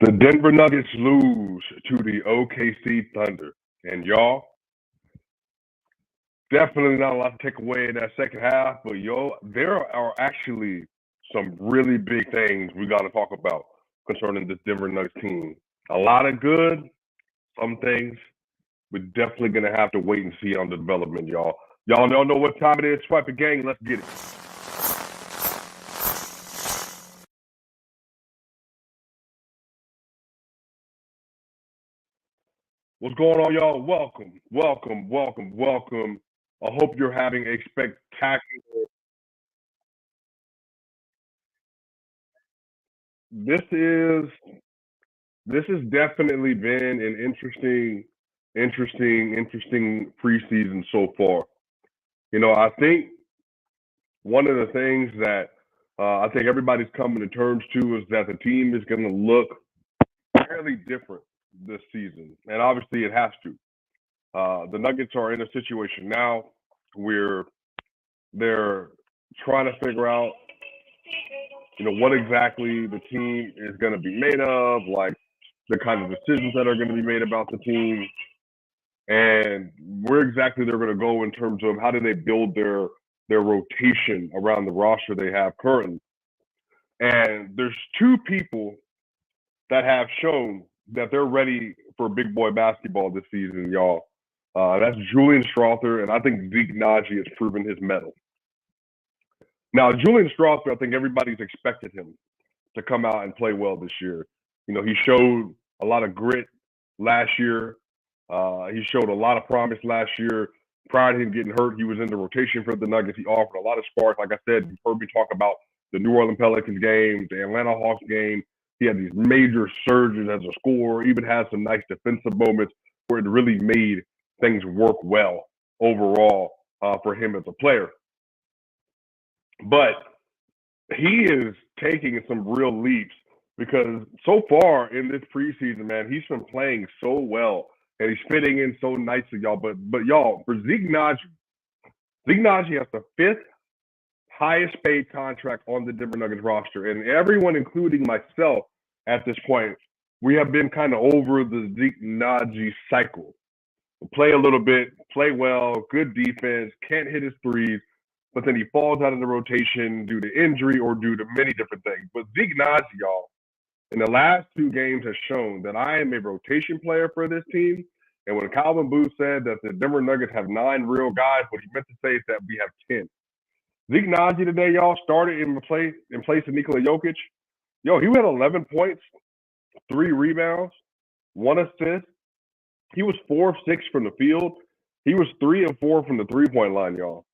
The Denver Nuggets lose to the OKC Thunder. And y'all, definitely not a lot to take away in that second half, but there are actually some really big things we got to talk about concerning this Denver Nuggets team. A lot of good, some things we're definitely going to have to wait and see on the development, y'all. Y'all don't know what time it is. Swipa gang, let's get it. What's going on, y'all? Welcome. I hope you're having a spectacular. This has definitely been an interesting preseason so far. I think one of the things that I think everybody's coming to terms to is that the team is going to look fairly different this season, and obviously it has to. The Nuggets are in a situation now where they're trying to figure out, what exactly the team is going to be made of, like the kind of decisions that are going to be made about the team, and where exactly they're going to go in terms of how do they build their rotation around the roster they have currently. And there's two people that have shown that they're ready for big boy basketball this season, y'all. That's Julian Strawther, and I think Zeke Nnaji has proven his mettle. Now, Julian Strawther, I think everybody's expected him to come out and play well this year. He showed a lot of grit last year. He showed a lot of promise last year. Prior to him getting hurt, he was in the rotation for the Nuggets. He offered a lot of sparks. Like I said, you've heard me talk about the New Orleans Pelicans game, the Atlanta Hawks game. He had these major surges as a scorer, even had some nice defensive moments where it really made things work well overall for him as a player. But he is taking some real leaps because so far in this preseason, man, he's been playing so well and he's fitting in so nicely, y'all. But y'all, for Zeke Nnaji has the fifth highest paid contract on the Denver Nuggets roster. And everyone, including myself at this point, we have been kind of over the Zeke Nnaji cycle. Play a little bit, play well, good defense, can't hit his threes, but then he falls out of the rotation due to injury or due to many different things. But Zeke Nnaji, y'all, in the last two games has shown that I am a rotation player for this team. And when Calvin Booth said that the Denver Nuggets have 9 real guys, what he meant to say is that we have 10. Zeke Nnaji today, y'all, started in place of Nikola Jokic. Yo, he had 11 points, 3 rebounds, 1 assist. He was 4 of 6 from the field. He was 3 of 4 from the three-point line, y'all.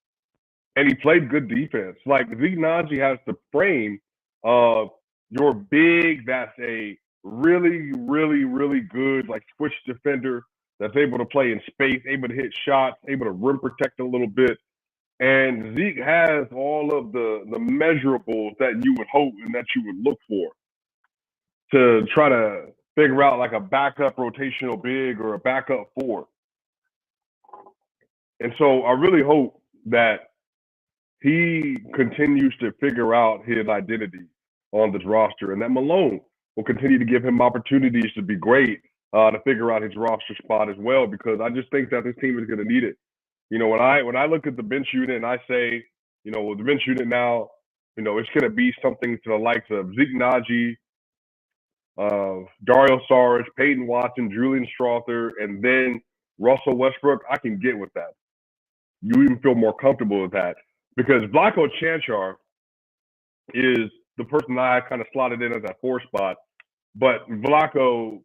And he played good defense. Like, Zeke Nnaji has the frame of your big that's a really, really, really good, like, switch defender that's able to play in space, able to hit shots, able to rim protect a little bit. And Zeke has all of the measurables that you would hope and that you would look for to try to figure out like a backup rotational big or a backup 4. And so I really hope that he continues to figure out his identity on this roster and that Malone will continue to give him opportunities to be great to figure out his roster spot as well, because I just think that this team is going to need it. When I look at the bench unit and I say, the bench unit now, it's going to be something to the likes of Zeke Nnaji, Dario Saric, Peyton Watson, Julian Strawther, and then Russell Westbrook, I can get with that. You even feel more comfortable with that because Vlatko Čančar is the person I kind of slotted in as that 4 spot. But Vlatko,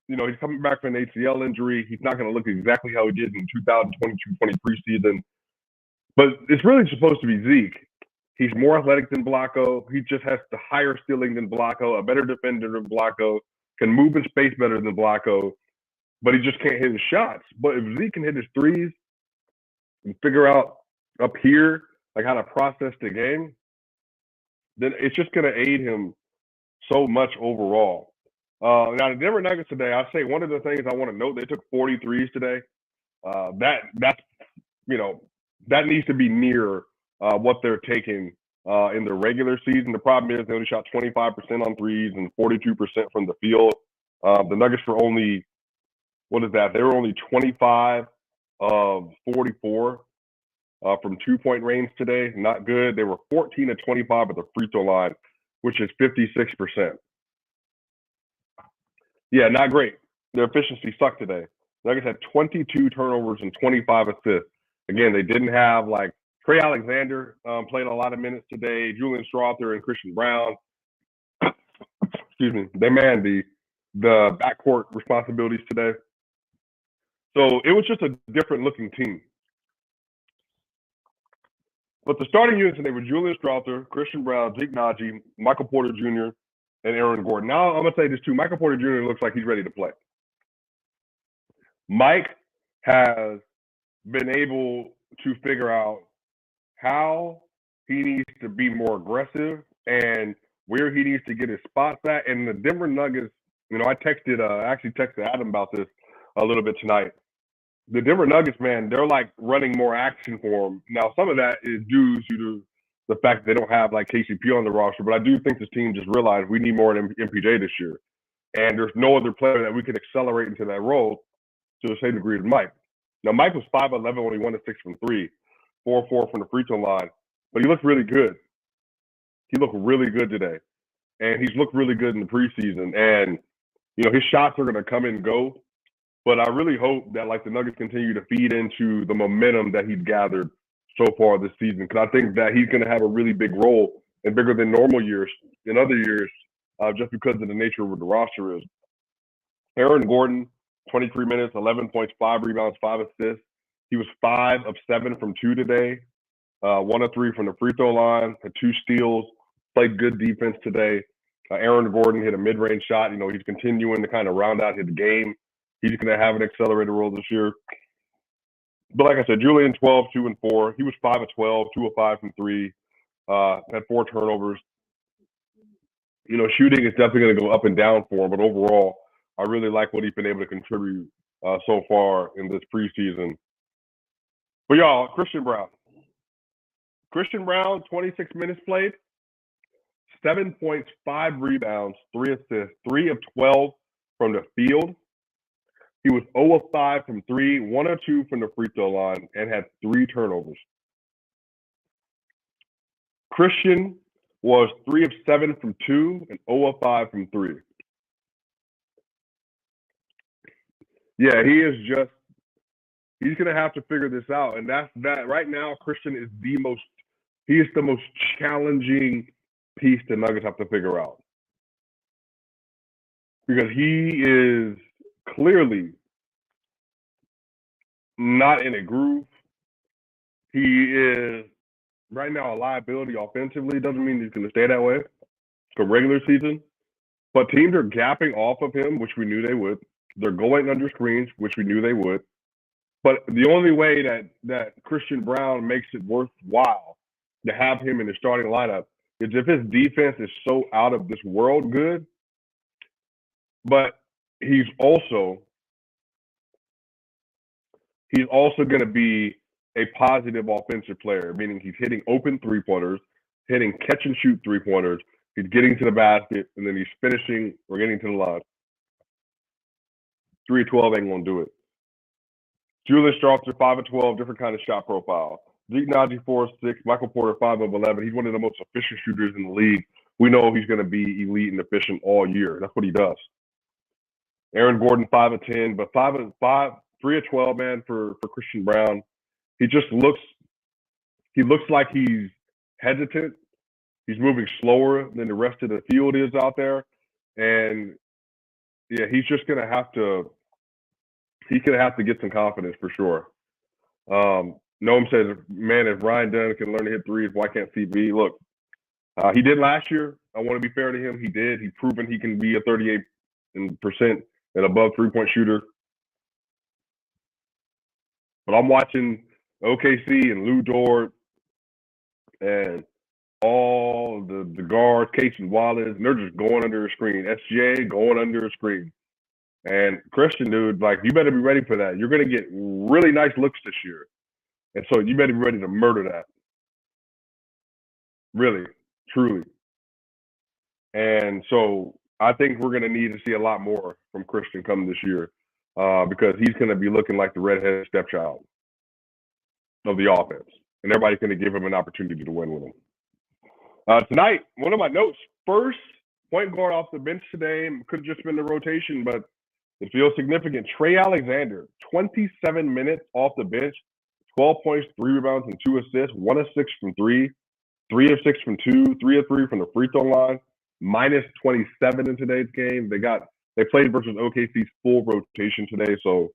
he's coming back from an ACL injury. He's not going to look exactly how he did in 2022-20 preseason. But it's really supposed to be Zeke. He's more athletic than Vlatko. He just has the higher ceiling than Vlatko, a better defender than Vlatko, can move in space better than Vlatko, but he just can't hit his shots. But if Zeke can hit his threes and figure out up here like how to process the game, then it's just going to aid him so much overall. Now, the Denver Nuggets today, I say one of the things I want to note, they took 43s today. That needs to be near what they're taking in the regular season. The problem is they only shot 25% on threes and 42% from the field. The Nuggets were only, what is that? They were only 25 of 44 from 2-point range today. Not good. They were 14 of 25 at the free throw line, which is 56%. Yeah, not great. Their efficiency sucked today. Nuggets had 22 turnovers and 25 assists. Again, they didn't have like Trey Alexander played a lot of minutes today. Julian Strawther and Christian Brown. Excuse me. They manned the backcourt responsibilities today. So it was just a different looking team. But the starting units today were Julian Strawther, Christian Brown, Zeke Nnaji, Michael Porter Jr., and Aaron Gordon. Now I'm gonna say this too. Michael Porter Jr. looks like he's ready to play. Mike has been able to figure out how he needs to be more aggressive and where he needs to get his spots at. And the Denver Nuggets, I actually texted Adam about this a little bit tonight. The Denver Nuggets, man, they're like running more action for him. Now, some of that is due to the fact that they don't have like KCP on the roster, but I do think this team just realized we need more MPJ this year. And there's no other player that we could accelerate into that role to the same degree as Mike. Now, Mike was 5'11", only 1 of 6 from 3, 4-4 from the free throw line, but he looked really good. He looked really good today, and he's looked really good in the preseason. And his shots are going to come and go, but I really hope that like the Nuggets continue to feed into the momentum that he's gathered so far this season, because I think that he's going to have a really big role and bigger than normal years in other years, just because of the nature of what the roster is. Aaron Gordon, 23 minutes, 11 points, 5 rebounds, 5 assists. He was 5 of 7 from 2 today, 1 of 3 from the free throw line, had 2 steals, played good defense today. Aaron Gordon hit a mid-range shot. He's continuing to kind of round out his game. He's going to have an accelerated role this year. But like I said, Julian, 12, 2 and 4. He was 5 of 12, 2 of 5 from 3, had 4 turnovers. Shooting is definitely going to go up and down for him, but overall, I really like what he's been able to contribute so far in this preseason. But y'all, Christian Brown. 26 minutes played, 7 points, 5 rebounds, 3 assists, 3 of 12 from the field. He was 0 of 5 from 3, 1 of 2 from the free throw line, and had 3 turnovers. Christian was 3 of 7 from 2 and 0 of 5 from 3. Yeah, he's going to have to figure this out. And that's that. Right now, Christian is the most challenging piece the Nuggets have to figure out. Because he is clearly not in a groove. He is right now a liability offensively. Doesn't mean he's going to stay that way for regular season. But teams are gapping off of him, which we knew they would. They're going under screens, which we knew they would. But the only way that Christian Brown makes it worthwhile to have him in the starting lineup is if his defense is so out of this world good, but he's also going to be a positive offensive player, meaning he's hitting open three-pointers, hitting catch-and-shoot three-pointers, he's getting to the basket, and then he's finishing or getting to the line. 3 of 12 ain't going to do it. Julian Strawther, 5 of 12, different kind of shot profile. Zeke Nnaji, 4 of 6. Michael Porter, 5 of 11. He's one of the most efficient shooters in the league. We know he's going to be elite and efficient all year. That's what he does. Aaron Gordon, 5 of 10, but 3 of 12, man, for Christian Brown. He looks like he's hesitant. He's moving slower than the rest of the field is out there. And yeah, he's just going to have to get some confidence for sure. Noam says, man, if Ryan Dunn can learn to hit threes, why can't CB? Look, he did last year. I want to be fair to him. He did. He's proven he can be a 38% and above three-point shooter. But I'm watching OKC and Lou Dort and all the guards, Casey Wallace, and they're just going under a screen. SGA going under a screen. And Christian, dude, like, you better be ready for that. You're going to get really nice looks this year. And so you better be ready to murder that. Really, truly. And so I think we're going to need to see a lot more from Christian come this year because he's going to be looking like the redheaded stepchild of the offense, and everybody's going to give him an opportunity to win with him. Tonight, one of my notes, first point guard off the bench today, could have just been the rotation, but it feels significant. Trey Alexander, 27 minutes off the bench, 12 points, 3 rebounds, and 2 assists, 1 of 6 from 3, 3 of 6 from 2, 3 of 3 from the free throw line, minus 27 in today's game. They played versus OKC's full rotation today, so,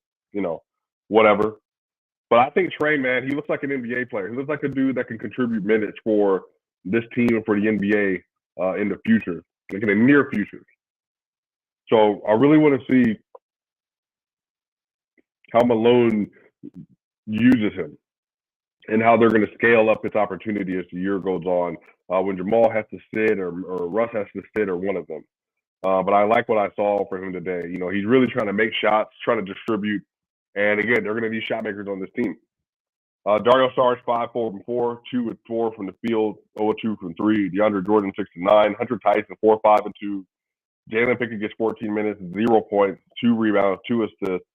whatever. But I think Trey, man, he looks like an NBA player. He looks like a dude that can contribute minutes for this team and for the NBA in the future, like in the near future. So I really want to see how Malone uses him and how they're going to scale up his opportunity as the year goes on when Jamal has to sit or Russ has to sit or one of them. But I like what I saw for him today. He's really trying to make shots, trying to distribute. And again, they're going to need shot makers on this team. Dario Saric, 5, 4 from 4, 2 of 4 from the field, 0 of 2 from 3. DeAndre Jordan, 6 of 9. Hunter Tyson, 4, 5 and 2. Jalen Pickett gets 14 minutes, 0 points, 2 rebounds, 2 assists.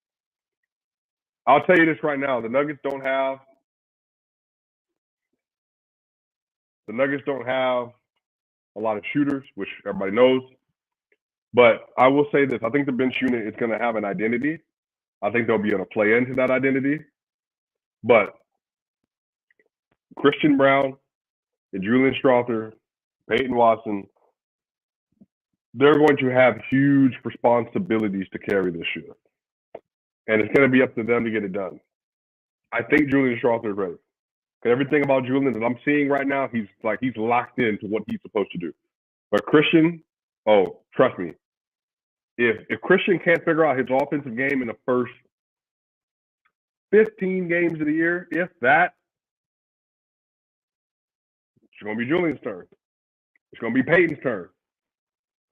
I'll tell you this right now: the Nuggets don't have a lot of shooters, which everybody knows. But I will say this: I think the bench unit is going to have an identity. I think they'll be able to play into that identity. But Christian Brown and Julian Strawther, Peyton Watson, they're going to have huge responsibilities to carry this year. And it's going to be up to them to get it done. I think Julian Strawther is ready. Because everything about Julian that I'm seeing right now, he's locked into what he's supposed to do. But Christian, trust me, if Christian can't figure out his offensive game in the first 15 games of the year, if that, it's going to be Julian's turn. It's going to be Peyton's turn.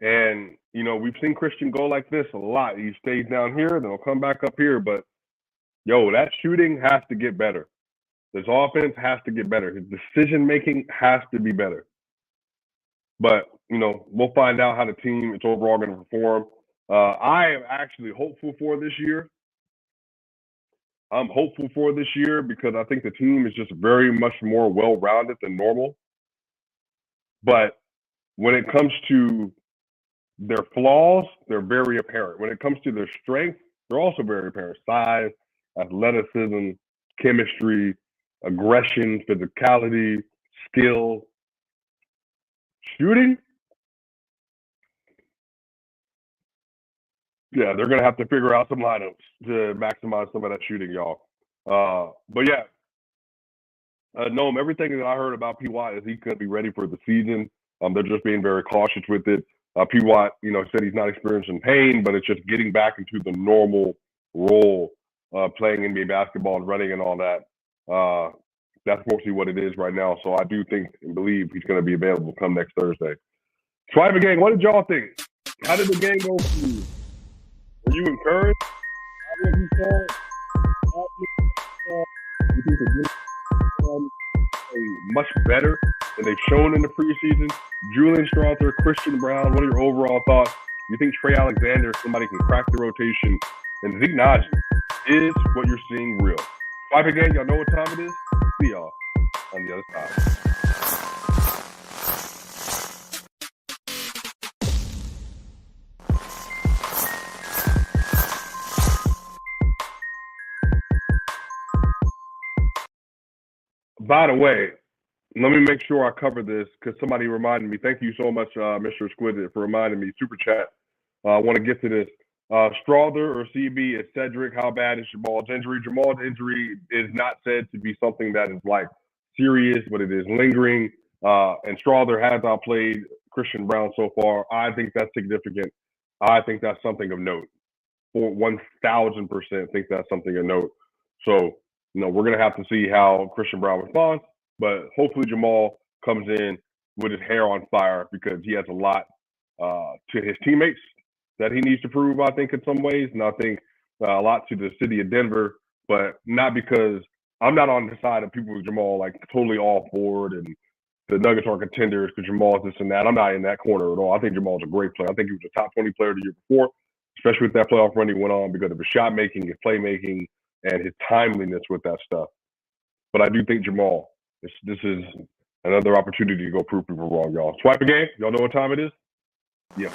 And, we've seen Christian go like this a lot. He stays down here, then he'll come back up here. But, that shooting has to get better. His offense has to get better. His decision-making has to be better. But, we'll find out how the team is overall going to perform. I am actually hopeful for this year. I'm hopeful for this year because I think the team is just very much more well-rounded than normal. But when it comes to their flaws, they're very apparent. When it comes to their strengths, they're also very apparent. Size, athleticism, chemistry, aggression, physicality, skill, shooting. Yeah, they're going to have to figure out some lineups to maximize some of that shooting, y'all. But yeah, Noam, everything that I heard about P. Watt is he's going to be ready for the season. They're just being very cautious with it. P. Watt, said he's not experiencing pain, but it's just getting back into the normal role, playing NBA basketball and running and all that. That's mostly what it is right now. So I do think and believe he's going to be available come next Thursday. Swipa gang, what did y'all think? How did the game go for you? Were you encouraged by what you saw? You think the game much better than they've shown in the preseason? Julian Strawther, Christian Brown, what are your overall thoughts? You think Trey Alexander, somebody can crack the rotation? And Zeke Nnaji is what you're seeing real. Swipa gang, y'all know what time it is? See y'all on the other side. By the way, let me make sure I cover this because somebody reminded me. Thank you so much, Mr. Exquisite, for reminding me. Super chat. I want to get to this. Strawther or CB is Cedric. How bad is Jamal's injury? Jamal's injury is not said to be something that is serious, but it is lingering. And Strawther has outplayed Christian Brown so far. I think that's significant. I think that's something of note. For 1,000% think that's something of note. So, we're going to have to see how Christian Brown responds, but hopefully Jamal comes in with his hair on fire because he has a lot to his teammates that he needs to prove, I think, in some ways. And I think a lot to the city of Denver, but not because I'm not on the side of people with Jamal, totally all for it and the Nuggets are contenders because Jamal's this and that. I'm not in that corner at all. I think Jamal's a great player. I think he was a top 20 player the year before, especially with that playoff run he went on because of his shot making, his playmaking, and his timeliness with that stuff. But I do think Jamal, this is another opportunity to go prove people wrong, y'all. Swipe a game. Y'all know what time it is? Yeah.